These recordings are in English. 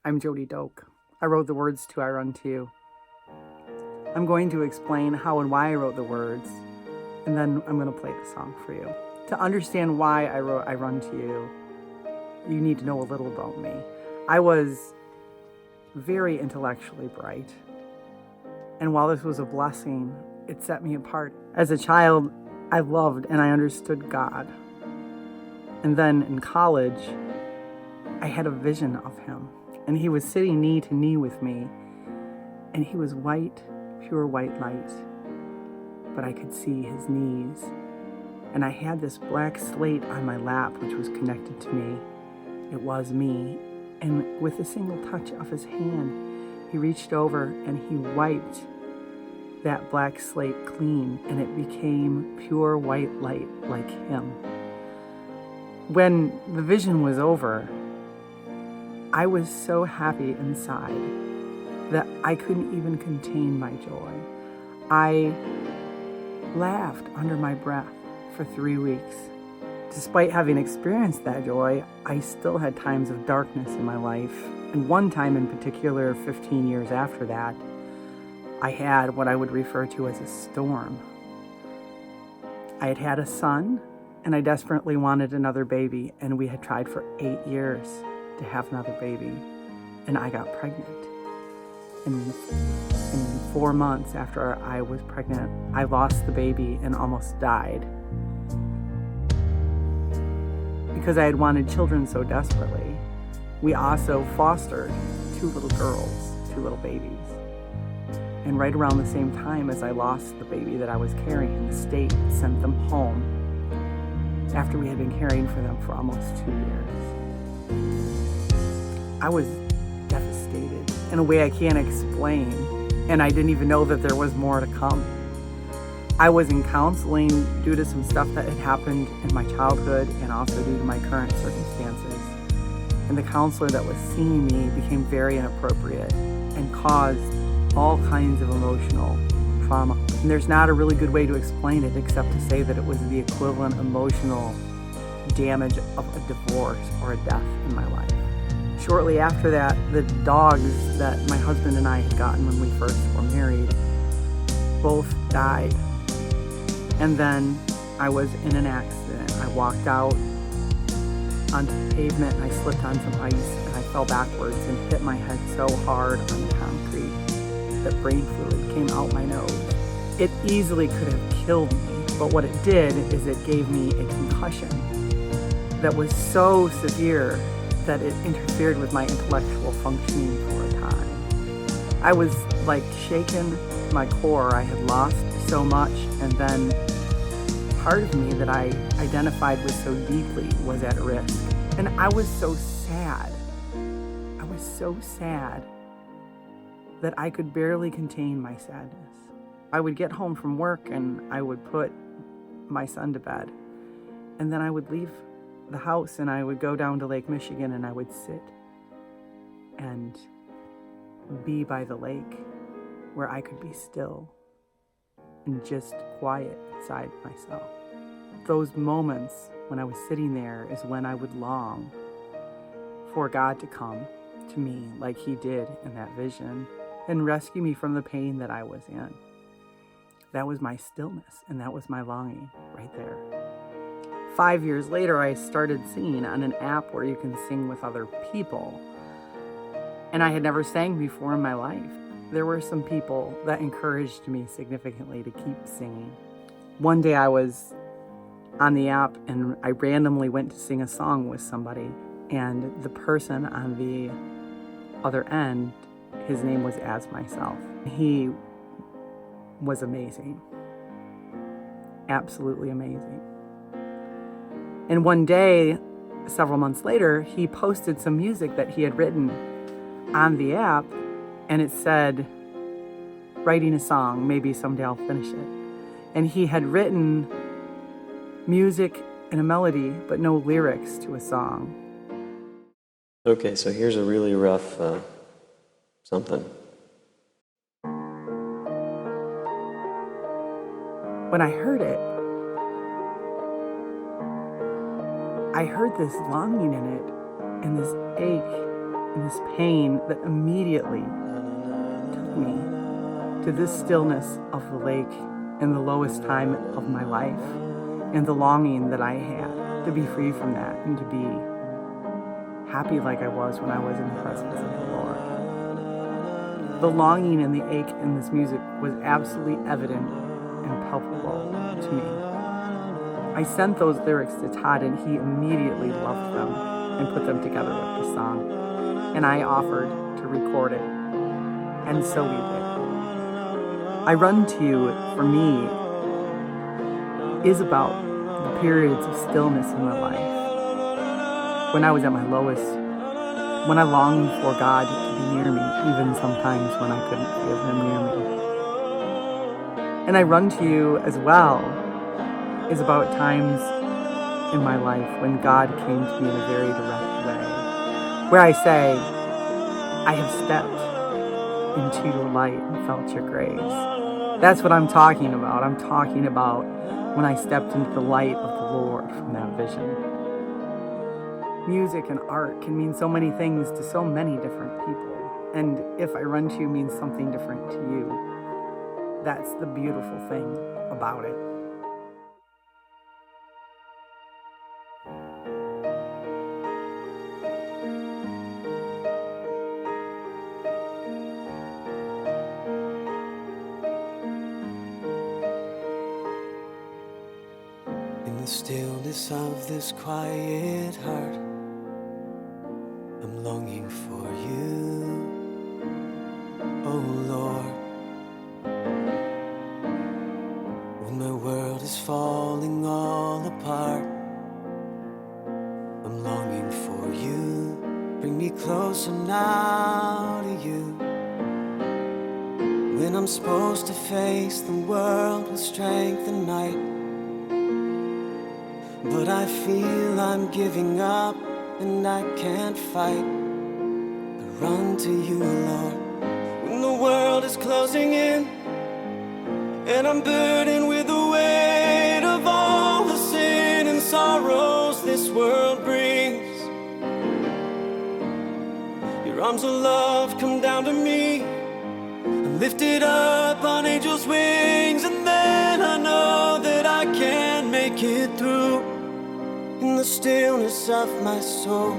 I'm Jody Doak. I wrote the words to I Run To You. I'm going to explain how and why I wrote the words, and then I'm going to play the song for you. To understand why I wrote I Run To You, you need to know a little about me. I was very intellectually bright, and while this was a blessing, it set me apart. As a child, I loved and I understood God. And then in college, I had a vision of him, and he was sitting knee to knee with me, and he was white, pure white light, but I could see his knees. And I had this black slate on my lap, which was connected to me. It was me. And with a single touch of his hand, he reached over and he wiped that black slate clean, and it became pure white light like him. When the vision was over, I was so happy inside that I couldn't even contain my joy. I laughed under my breath for 3 weeks. Despite having experienced that joy, I still had times of darkness in my life. And one time in particular, 15 years after that, I had what I would refer to as a storm. I had had a son, and I desperately wanted another baby, and we had tried for 8 years to have another baby, and I got pregnant. And in 4 months after I was pregnant, I lost the baby and almost died because I had wanted children so desperately. We also fostered 2 little girls, 2 little babies. And right around the same time as I lost the baby that I was carrying, the state sent them home after we had been caring for them for almost 2 years. I was devastated in a way I can't explain, and I didn't even know that there was more to come. I was in counseling due to some stuff that had happened in my childhood and also due to my current circumstances. And the counselor that was seeing me became very inappropriate and caused all kinds of emotional trauma. And there's not a really good way to explain it except to say that it was the equivalent emotional damage of a divorce or a death in my life. Shortly after that, the dogs that my husband and I had gotten when we first were married both died. And then I was in an accident. I walked out onto the pavement and I slipped on some ice and I fell backwards and hit my head so hard on the concrete that brain fluid came out my nose. It easily could have killed me, but what it did is it gave me a concussion that was so severe that it interfered with my intellectual functioning for a time. I was like shaken to my core. I had lost so much, and then part of me that I identified with so deeply was at risk. And I was so sad. I was so sad that I could barely contain my sadness. I would get home from work and I would put my son to bed. And then I would leave the house and I would go down to Lake Michigan and I would sit and be by the lake where I could be still and just quiet inside myself. Those moments when I was sitting there is when I would long for God to come to me like he did in that vision and rescue me from the pain that I was in. That was my stillness, and that was my longing right there. 5 years later, I started singing on an app where you can sing with other people. And I had never sang before in my life. There were some people that encouraged me significantly to keep singing. One day I was on the app and I randomly went to sing a song with somebody, and the person on the other end, his name was As Myself. He was amazing. Absolutely amazing. And one day, several months later, he posted some music that he had written on the app, and it said, writing a song, maybe someday I'll finish it. And he had written music and a melody, but no lyrics to a song. Okay, so here's a really rough something. When I heard it, I heard this longing in it and this ache and this pain that immediately took me to this stillness of the lake in the lowest time of my life, and the longing that I had to be free from that and to be happy like I was when I was in the presence of the Lord. The longing and the ache in this music was absolutely evident and palpable to me. I sent those lyrics to Todd, and he immediately loved them and put them together with the song. And I offered to record it, and so we did. I Run to You, for me, is about the periods of stillness in my life. When I was at my lowest, when I longed for God to be near me, even sometimes when I couldn't feel Him near me. And I Run to You as well is about times in my life when God came to me in a very direct way, where I say, I have stepped into your light and felt your grace. That's what I'm talking about. I'm talking about when I stepped into the light of the Lord from that vision. Music and art can mean so many things to so many different people. And if I Run to You means something different to you, that's the beautiful thing about it. In the stillness of this quiet heart, I'm longing for you, oh Lord. When my world is falling all apart, I'm longing for you. Bring me closer now to you. When I'm supposed to face the world with strength and might, but I feel I'm giving up and I can't fight. I run to you, Lord. When the world is closing in and I'm burdened with the weight of all the sin and sorrows this world brings, your arms of love come down to me and lift it up on angels' wings, and then I know that I can make it through. In the stillness of my soul,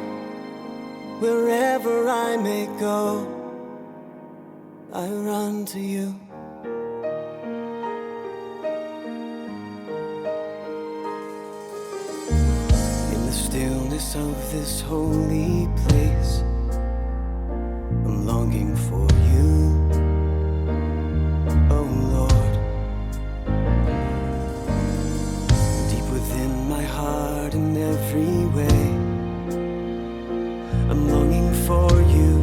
wherever I may go, I run to you. In the stillness of this holy place, I'm longing for you, oh Lord. Deep within my heart in every way, I'm longing for you.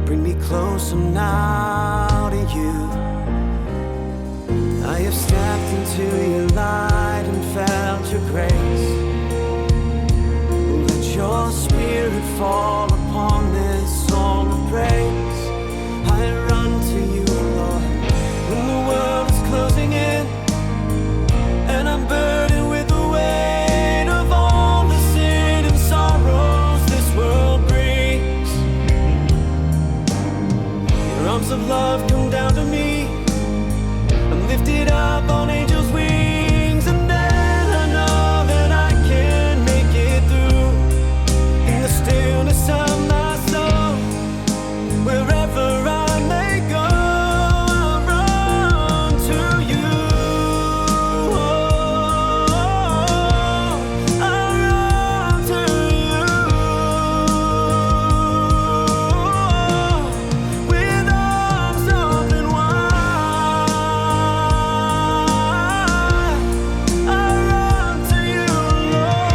Bring me closer now to you. I have stepped into your light and felt your grace. Let your spirit fall upon this song of praise. I run to you, Lord, when the world is closing in and I'm burdened with the weight of all the sin and sorrows this world brings. Your arms of love come down to me, I'm lifted up on angels' wings, and then I know that I can make it through. In the stillness of my soul, wherever I may go, I'll run to you. I'll run to you. With arms open wide, I'll run to you, Lord.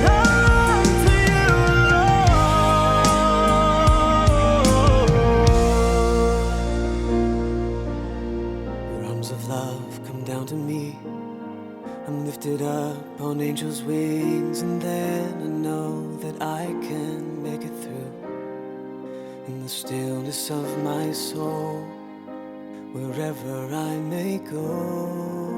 I'll run to you, Lord. Your arms of love come down to me, I'm lifted up on angels' wings, and then I know that I can make it through. In the stillness of my soul, wherever I may go.